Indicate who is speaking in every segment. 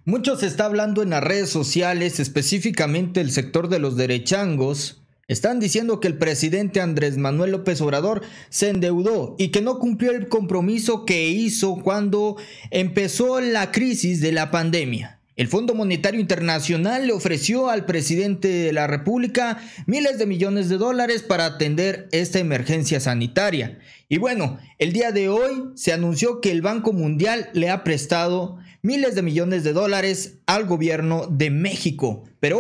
Speaker 1: Mucho se está hablando en las redes sociales, específicamente el sector de los derechangos. Están diciendo que el presidente Andrés Manuel López Obrador se endeudó y que no cumplió el compromiso que hizo cuando empezó la crisis de la pandemia. El Fondo Monetario Internacional le ofreció al presidente de la República miles de millones de dólares para atender esta emergencia sanitaria. Y bueno, el día de hoy se anunció que el Banco Mundial le ha prestado miles de millones de dólares al gobierno de México. Pero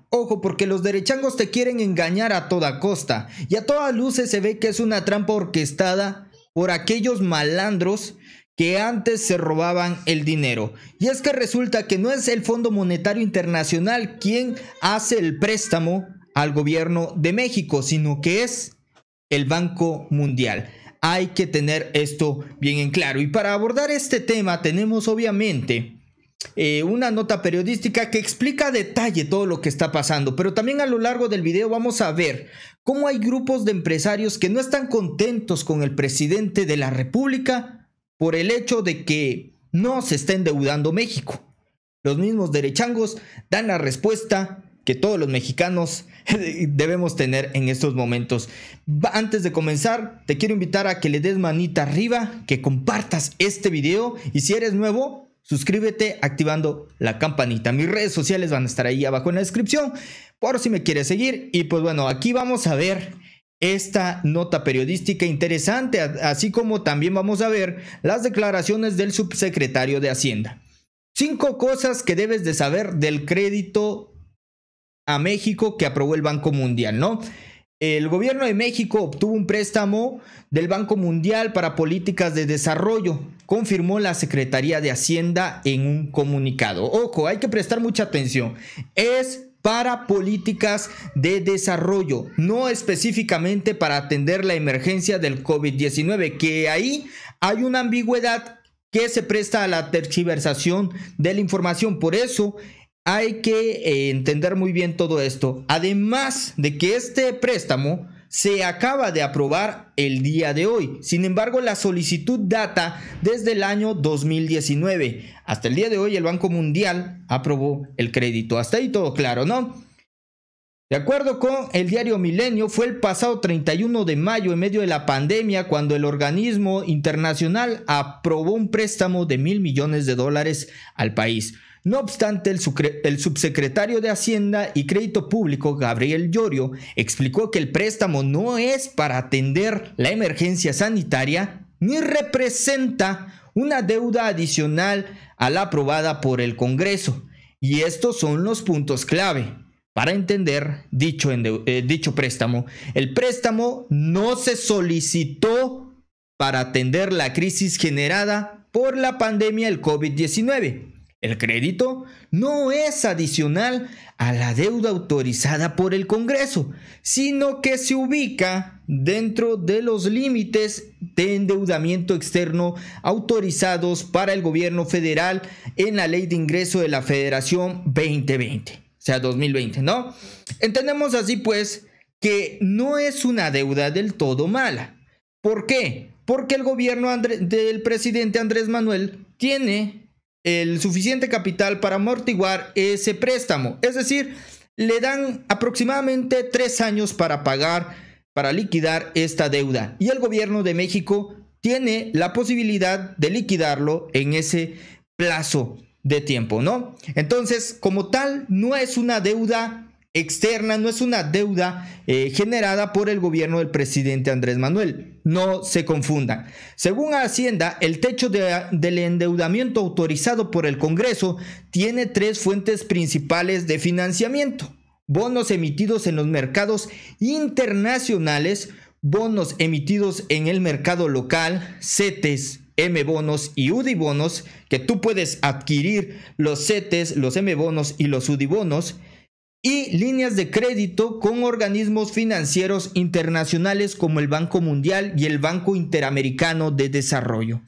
Speaker 1: ojo, porque los derechangos te quieren engañar a toda costa y a todas luces se ve que es una trampa orquestada por aquellos malandros que antes se robaban el dinero. Y es que resulta que no es el Fondo Monetario Internacional quien hace el préstamo al gobierno de México, sino que es el Banco Mundial. Hay que tener esto bien en claro. Y para abordar este tema tenemos obviamente una nota periodística que explica a detalle todo lo que está pasando, pero también a lo largo del video vamos a ver cómo hay grupos de empresarios que no están contentos con el presidente de la República por el hecho de que no se está endeudando México. Los mismos derechangos dan la respuesta que todos los mexicanos debemos tener en estos momentos. Antes de comenzar, te quiero invitar a que le des manita arriba, que compartas este video y si eres nuevo, suscríbete activando la campanita. Mis redes sociales van a estar ahí abajo en la descripción por si me quieres seguir. Y pues bueno, aquí vamos a ver esta nota periodística interesante, así como también vamos a ver las declaraciones del subsecretario de Hacienda. 5 cosas que debes de saber del crédito a México que aprobó el Banco Mundial, ¿no? El gobierno de México obtuvo un préstamo del Banco Mundial para políticas de desarrollo, confirmó la Secretaría de Hacienda en un comunicado. Ojo, hay que prestar mucha atención. Es para políticas de desarrollo, no específicamente para atender la emergencia del COVID-19, que ahí hay una ambigüedad que se presta a la tergiversación de la información. Por eso hay que entender muy bien todo esto. Además de que este préstamo se acaba de aprobar el día de hoy. Sin embargo, la solicitud data desde el año 2019. Hasta el día de hoy el Banco Mundial aprobó el crédito. Hasta ahí todo claro, ¿no? De acuerdo con el diario Milenio, fue el pasado 31 de mayo, en medio de la pandemia, cuando el organismo internacional aprobó un préstamo de $1,000 millones al país. No obstante, el subsecretario de Hacienda y Crédito Público, Gabriel Llorio, explicó que el préstamo no es para atender la emergencia sanitaria ni representa una deuda adicional a la aprobada por el Congreso. Y estos son los puntos clave para entender dicho préstamo. El préstamo no se solicitó para atender la crisis generada por la pandemia del COVID-19. El crédito no es adicional a la deuda autorizada por el Congreso, sino que se ubica dentro de los límites de endeudamiento externo autorizados para el gobierno federal en la Ley de Ingreso de la Federación 2020, o sea 2020, ¿no? Entendemos así pues que no es una deuda del todo mala. ¿Por qué? Porque el gobierno del presidente Andrés Manuel tiene el suficiente capital para amortiguar ese préstamo, es decir, le dan aproximadamente 3 años para pagar, para liquidar esta deuda, y el gobierno de México tiene la posibilidad de liquidarlo en ese plazo de tiempo, ¿no? Entonces, como tal, no es una deuda externa, no es una deuda generada por el gobierno del presidente Andrés Manuel. No se confundan. Según Hacienda, el techo del endeudamiento autorizado por el Congreso tiene 3 fuentes principales de financiamiento: bonos emitidos en los mercados internacionales, bonos emitidos en el mercado local, CETES, M-bonos y UDI-bonos, que tú puedes adquirir los CETES, los M-bonos y los UDI-bonos, y líneas de crédito con organismos financieros internacionales como el Banco Mundial y el Banco Interamericano de Desarrollo.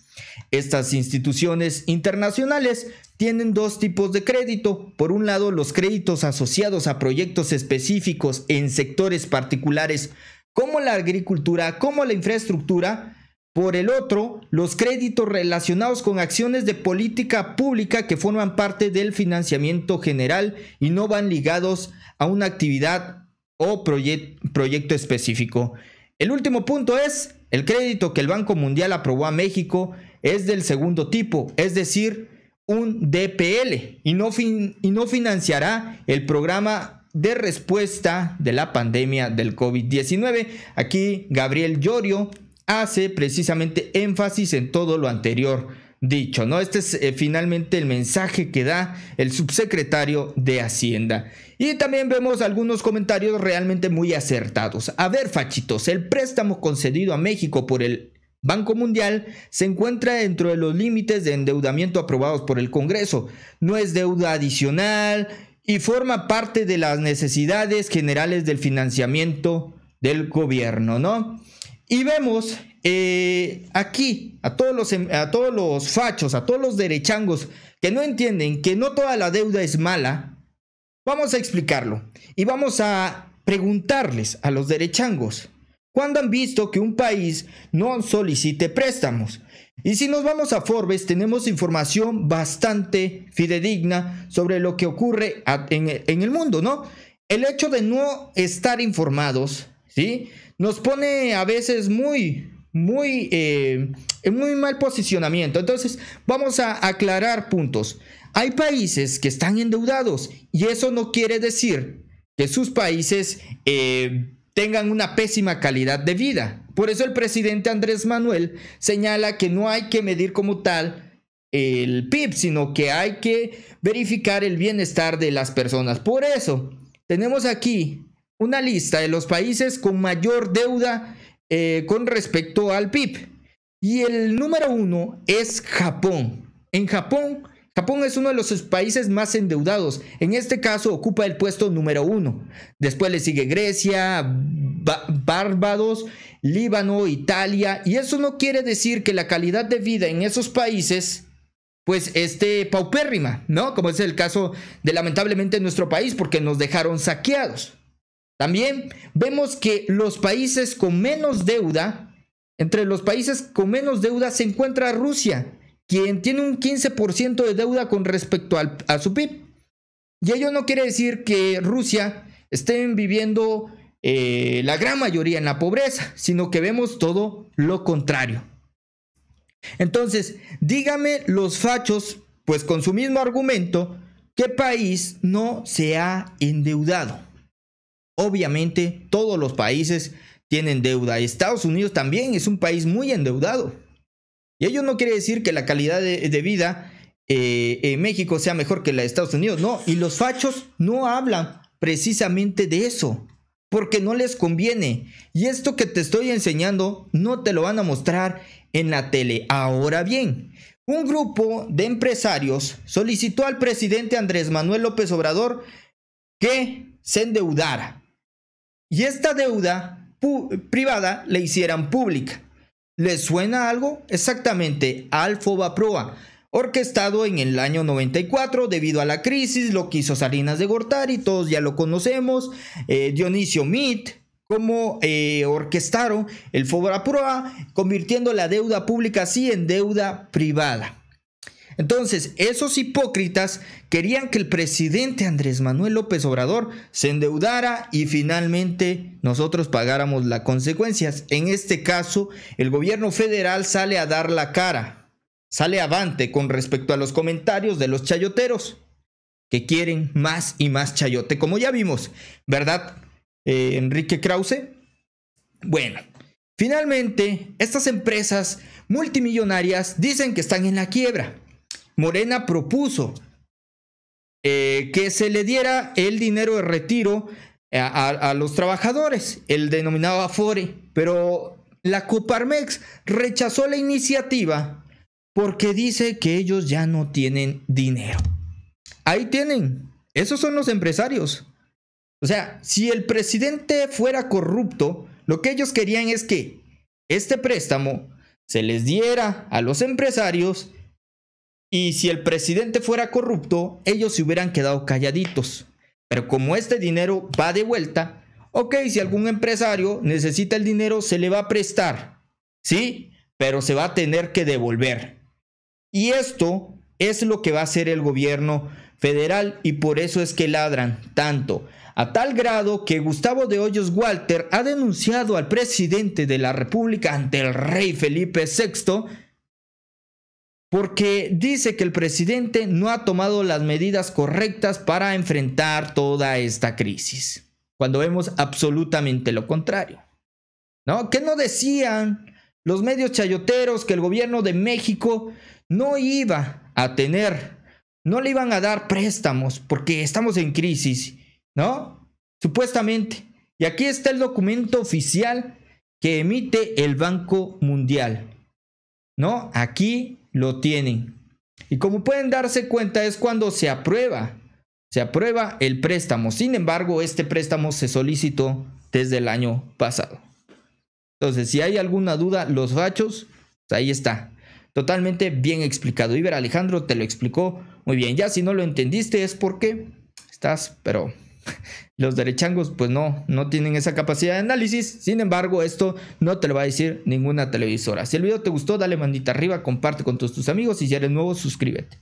Speaker 1: Estas instituciones internacionales tienen 2 tipos de crédito. Por un lado, los créditos asociados a proyectos específicos en sectores particulares como la agricultura, como la infraestructura, Por el otro, los créditos relacionados con acciones de política pública que forman parte del financiamiento general y no van ligados a una actividad o proyecto específico. El último punto es, el crédito que el Banco Mundial aprobó a México es del segundo tipo, es decir, un DPL, y no financiará el programa de respuesta de la pandemia del COVID-19. Aquí Gabriel Llorio hace precisamente énfasis en todo lo anterior dicho, ¿no? Este es finalmente el mensaje que da el subsecretario de Hacienda. Y también vemos algunos comentarios realmente muy acertados. A ver, fachitos, el préstamo concedido a México por el Banco Mundial se encuentra dentro de los límites de endeudamiento aprobados por el Congreso. No es deuda adicional y forma parte de las necesidades generales del financiamiento del gobierno, ¿no? Y vemos aquí a todos los fachos, a todos los derechangos que no entienden que no toda la deuda es mala. Vamos a explicarlo y vamos a preguntarles a los derechangos, ¿cuándo han visto que un país no solicite préstamos? Y si nos vamos a Forbes, tenemos información bastante fidedigna sobre lo que ocurre en el mundo, ¿no? El hecho de no estar informados, ¿sí?, nos pone a veces en muy mal posicionamiento. Entonces, vamos a aclarar puntos. Hay países que están endeudados y eso no quiere decir que sus países tengan una pésima calidad de vida. Por eso el presidente Andrés Manuel señala que no hay que medir como tal el PIB, sino que hay que verificar el bienestar de las personas. Por eso tenemos aquí una lista de los países con mayor deuda con respecto al PIB. Y el número 1 es Japón. En Japón es uno de los países más endeudados. En este caso ocupa el puesto número 1. Después le sigue Grecia, Barbados, Líbano, Italia. Y eso no quiere decir que la calidad de vida en esos países pues esté paupérrima, ¿no? Como es el caso de lamentablemente nuestro país, porque nos dejaron saqueados. También vemos que los países con menos deuda, entre los países con menos deuda se encuentra Rusia, quien tiene un 15% de deuda con respecto a su PIB. Y ello no quiere decir que Rusia esté viviendo la gran mayoría en la pobreza, sino que vemos todo lo contrario. Entonces, dígame los fachos, pues con su mismo argumento, ¿qué país no se ha endeudado? Obviamente todos los países tienen deuda. Estados Unidos también es un país muy endeudado. Y ello no quiere decir que la calidad de vida en México sea mejor que la de Estados Unidos. No, y los fachos no hablan precisamente de eso, porque no les conviene. Y esto que te estoy enseñando no te lo van a mostrar en la tele. Ahora bien, un grupo de empresarios solicitó al presidente Andrés Manuel López Obrador que se endeudara y esta deuda privada la hicieran pública. ¿Les suena algo? Exactamente, al Fobaproa, orquestado en el año 94 debido a la crisis, lo que hizo Salinas de Gortari, todos ya lo conocemos, Dionisio Mit, cómo orquestaron el Fobaproa, convirtiendo la deuda pública así en deuda privada. Entonces, esos hipócritas querían que el presidente Andrés Manuel López Obrador se endeudara y finalmente nosotros pagáramos las consecuencias. En este caso, el gobierno federal sale a dar la cara, sale avante con respecto a los comentarios de los chayoteros que quieren más y más chayote, como ya vimos, ¿verdad, Enrique Krause? Bueno, finalmente, estas empresas multimillonarias dicen que están en la quiebra. Morena propuso que se le diera el dinero de retiro a los trabajadores, el denominado Afore, pero la Coparmex rechazó la iniciativa porque dice que ellos ya no tienen dinero. Ahí tienen, esos son los empresarios. O sea, si el presidente fuera corrupto, lo que ellos querían es que este préstamo se les diera a los empresarios. Y si el presidente fuera corrupto, ellos se hubieran quedado calladitos. Pero como este dinero va de vuelta, ok, si algún empresario necesita el dinero, se le va a prestar, ¿sí? pero se va a tener que devolver. Y esto es lo que va a hacer el gobierno federal y por eso es que ladran tanto. A tal grado que Gustavo de Hoyos Walter ha denunciado al presidente de la República ante el rey Felipe VI porque dice que el presidente no ha tomado las medidas correctas para enfrentar toda esta crisis, cuando vemos absolutamente lo contrario, ¿no? ¿Qué no decían los medios chayoteros? Que el gobierno de México no iba a tener, no le iban a dar préstamos porque estamos en crisis, ¿no? Supuestamente. Y aquí está el documento oficial que emite el Banco Mundial, ¿no? Aquí lo tienen. Y como pueden darse cuenta es cuando se aprueba el préstamo. Sin embargo, este préstamo se solicitó desde el año pasado. Entonces, si hay alguna duda, los fachos, pues ahí está. Totalmente bien explicado. Iber Alejandro te lo explicó muy bien. Ya si no lo entendiste es porque estás, pero los derechangos pues no tienen esa capacidad de análisis. Sin embargo, esto no te lo va a decir ninguna televisora. Si el video te gustó, dale manita arriba, comparte con todos tus amigos y si eres nuevo, suscríbete.